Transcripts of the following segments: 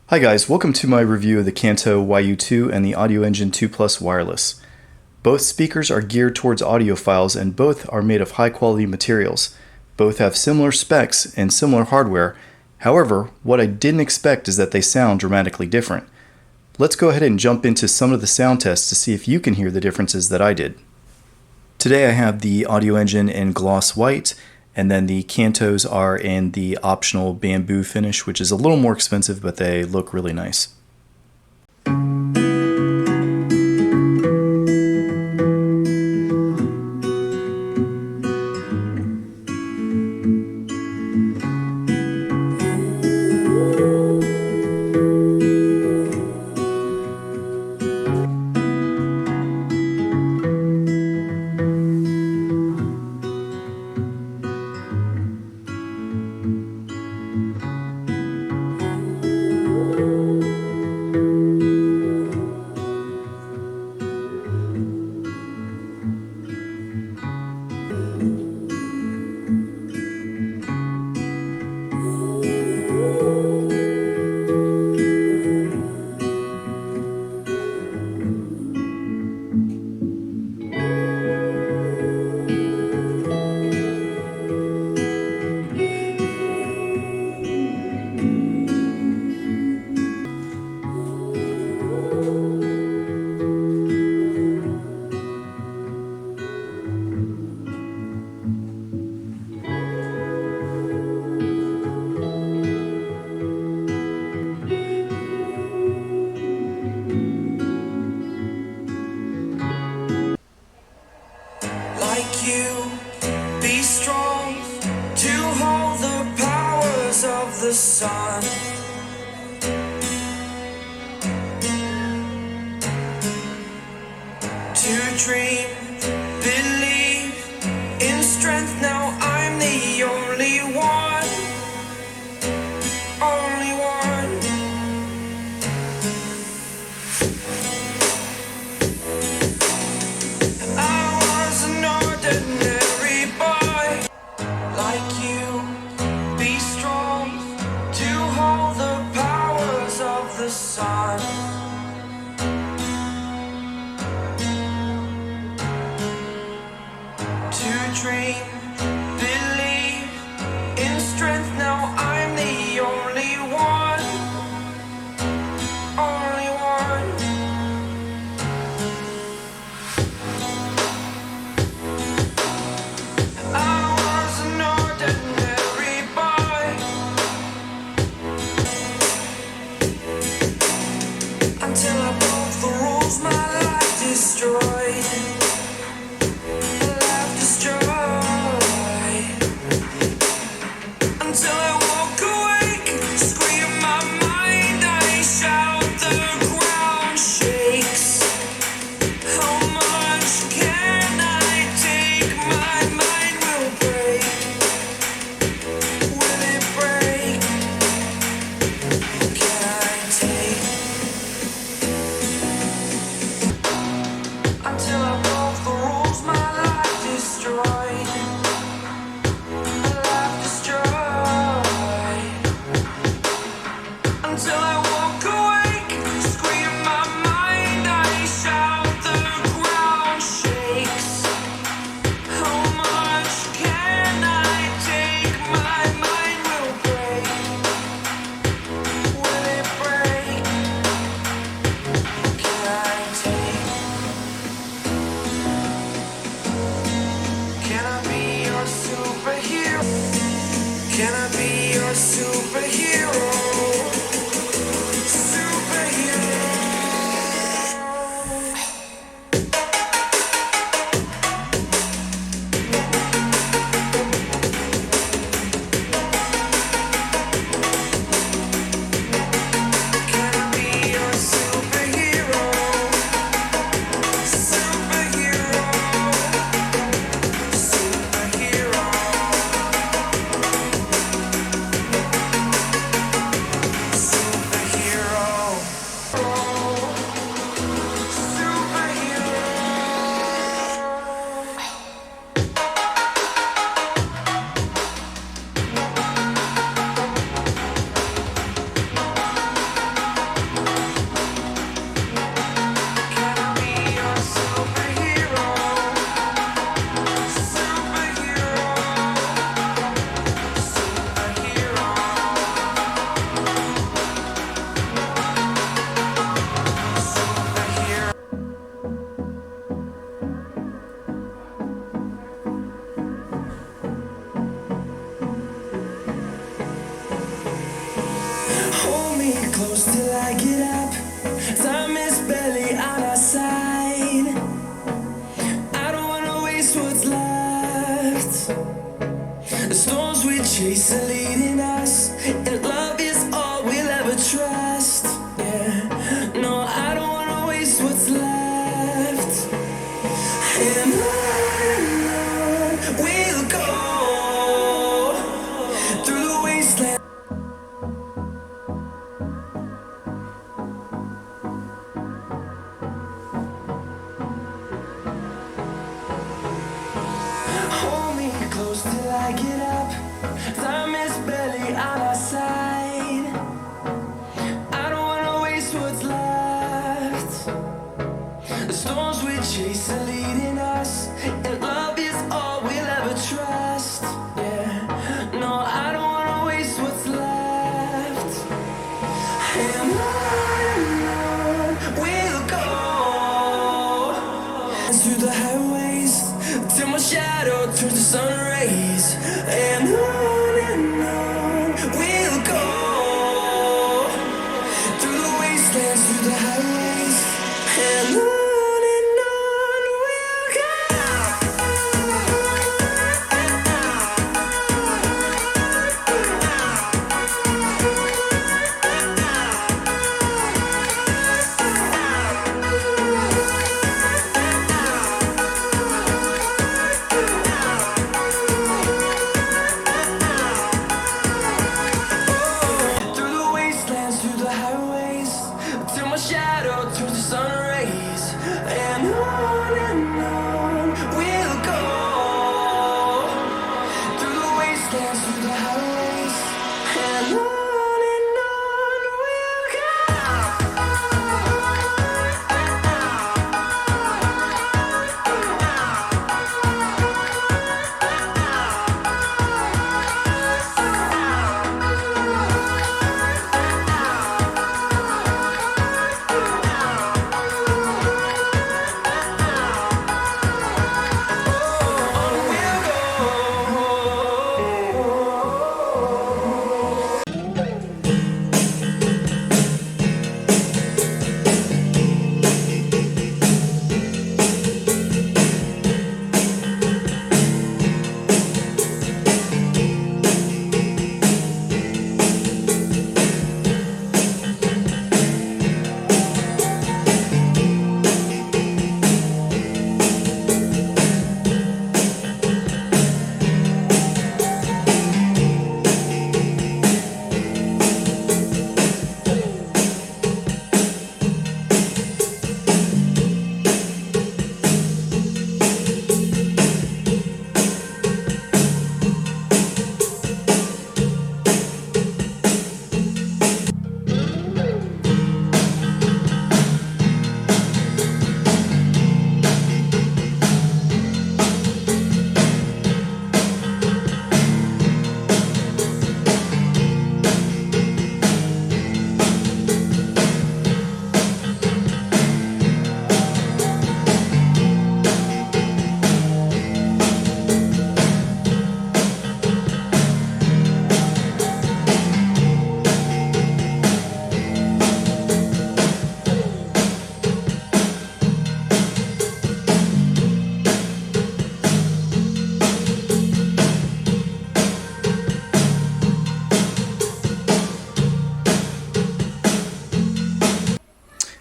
Hi guys, welcome to my review of the Kanto YU2 and the Audioengine 2 Plus wireless. Both speakers are geared towards audiophiles and both are made of high quality materials. Both have similar specs and similar hardware. However, what I didn't expect is that they sound dramatically different. Let's go ahead and jump into some of the sound tests to see if you can hear the differences that I did. Today I have the Audioengine in gloss white, and then the Kantos are in the optional bamboo finish, which is a little more expensive, but they look really nice. Be strong to hold the powers of the sun. To dream, believe in strength. Now I'm the only one, only one. I was an ordinary boy like you. Be strong to hold close till I get up. Time is barely on our side. I don't wanna waste what's left. The storms we chase are leading us, and love is all we'll ever trust. Yeah, no, I don't wanna waste what's left. And on we'll go through the wasteland. Hold me close till I get up. Time is barely on our side. I don't wanna waste what's left. The storms we chase are leading us, and love is all we'll ever trust. Yeah, no, I don't wanna waste what's left. And on we'll go through the highways till my shadow turns to sun rays. And on we'll go through the wastelands, through the highways. And on we'll go. Through the wastelands, through the highways, till my shadow turns to sun rays. And on we'll go through the wastelands, through the highways. And on we'll go.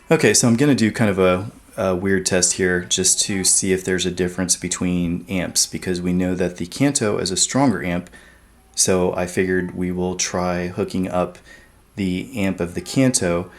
Okay, so I'm going to do kind of a weird test here just to see if there's a difference between amps, because we know that the Kanto is a stronger amp, so I figured we will try hooking up the amp of the Kanto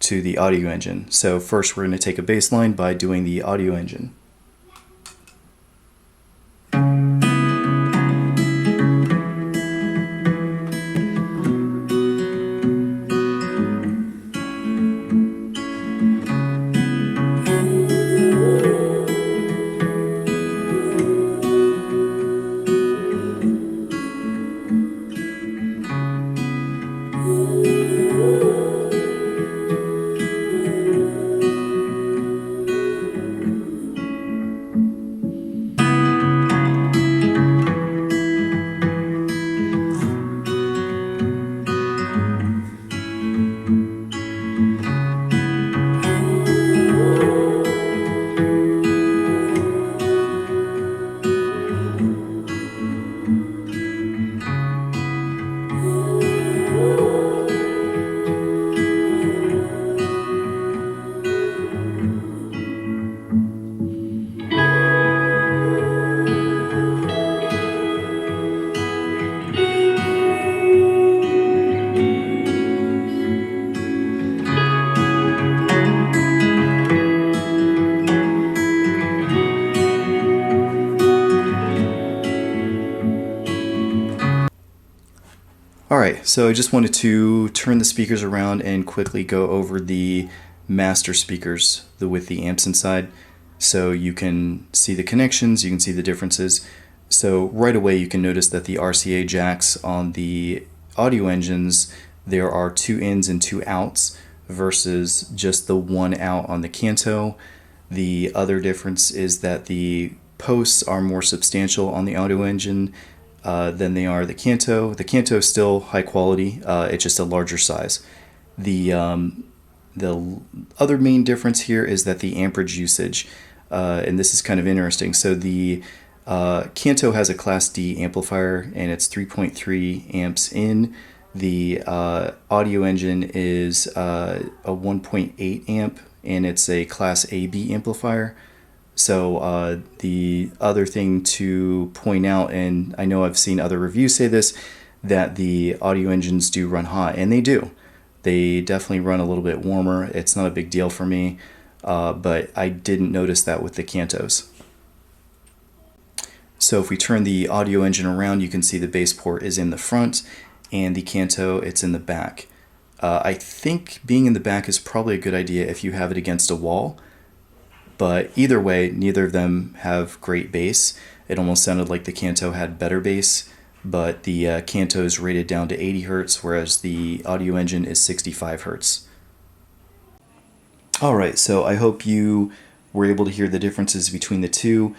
to the audio engine. So first we're going to take a bass line by doing the audio engine. So I just wanted to turn the speakers around and quickly go over the master speakers with the amps inside, so you can see the connections, you can see the differences. So right away you can notice that the RCA jacks on the Audioengines, there are 2 ins and 2 outs versus just the 1 out on the Kanto. The other difference is that the posts are more substantial on the Audioengine than they are the Kanto. The Kanto is still high quality, it's just a larger size. The other main difference here is that the amperage usage, and this is kind of interesting. So the Kanto has a Class D amplifier and it's 3.3 amps in. The Audioengine is a 1.8 amp and it's a Class AB amplifier. So the other thing to point out, and I know I've seen other reviews say this, that the Audioengines do run hot, and they do. They definitely run a little bit warmer. It's not a big deal for me, but I didn't notice that with the Kantos. So if we turn the Audioengine around, you can see the bass port is in the front, and the Kanto, it's in the back. I think being in the back is probably a good idea if you have it against a wall. But either way, neither of them have great bass. It almost sounded like the Kanto had better bass, but the Kanto is rated down to 80 Hz, whereas the Audioengine is 65 Hz. Alright, so I hope you were able to hear the differences between the two.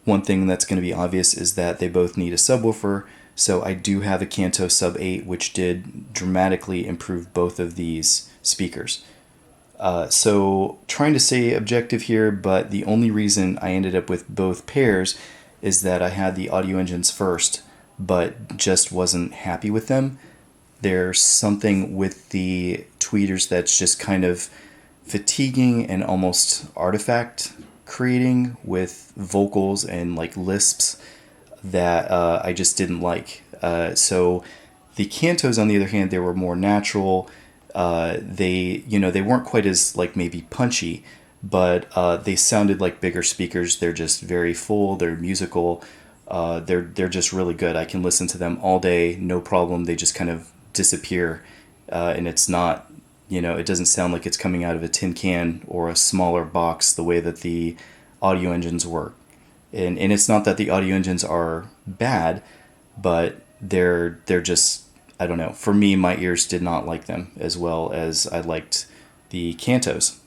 One thing that's going to be obvious is that they both need a subwoofer, so I do have a Kanto Sub 8, which did dramatically improve both of these speakers. So trying to stay objective here, but the only reason I ended up with both pairs is that I had the Audioengines first, but just wasn't happy with them. There's something with the tweeters that's just kind of fatiguing and almost artifact creating with vocals and like lisps that I just didn't like. So the Kantos, on the other hand, they were more natural. They weren't quite as like maybe punchy, but they sounded like bigger speakers. They're just very full. They're musical. They're just really good. I can listen to them all day, no problem. They just kind of disappear, and it's not, it doesn't sound like it's coming out of a tin can or a smaller box the way that the Audioengines work. And it's not that the Audioengines are bad, but they're just, I don't know. For me, my ears did not like them as well as I liked the Kantos.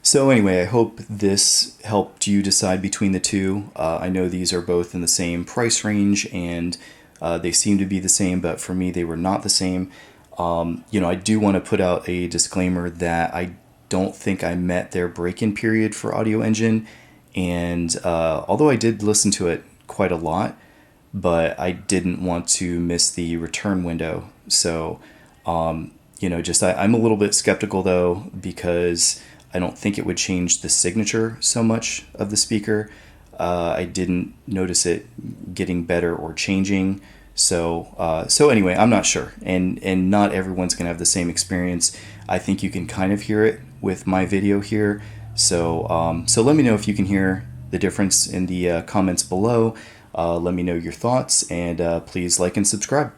So anyway, I hope this helped you decide between the two. I know these are both in the same price range and they seem to be the same, but for me they were not the same. I do want to put out a disclaimer that I don't think I met their break-in period for Audioengine, and although I did listen to it quite a lot, but I didn't want to miss the return window. So, I'm a little bit skeptical though, because I don't think it would change the signature so much of the speaker. I didn't notice it getting better or changing. So anyway, I'm not sure, and not everyone's gonna have the same experience. I think you can kind of hear it with my video here. So let me know if you can hear the difference in the comments below. Let me know your thoughts, and please like and subscribe.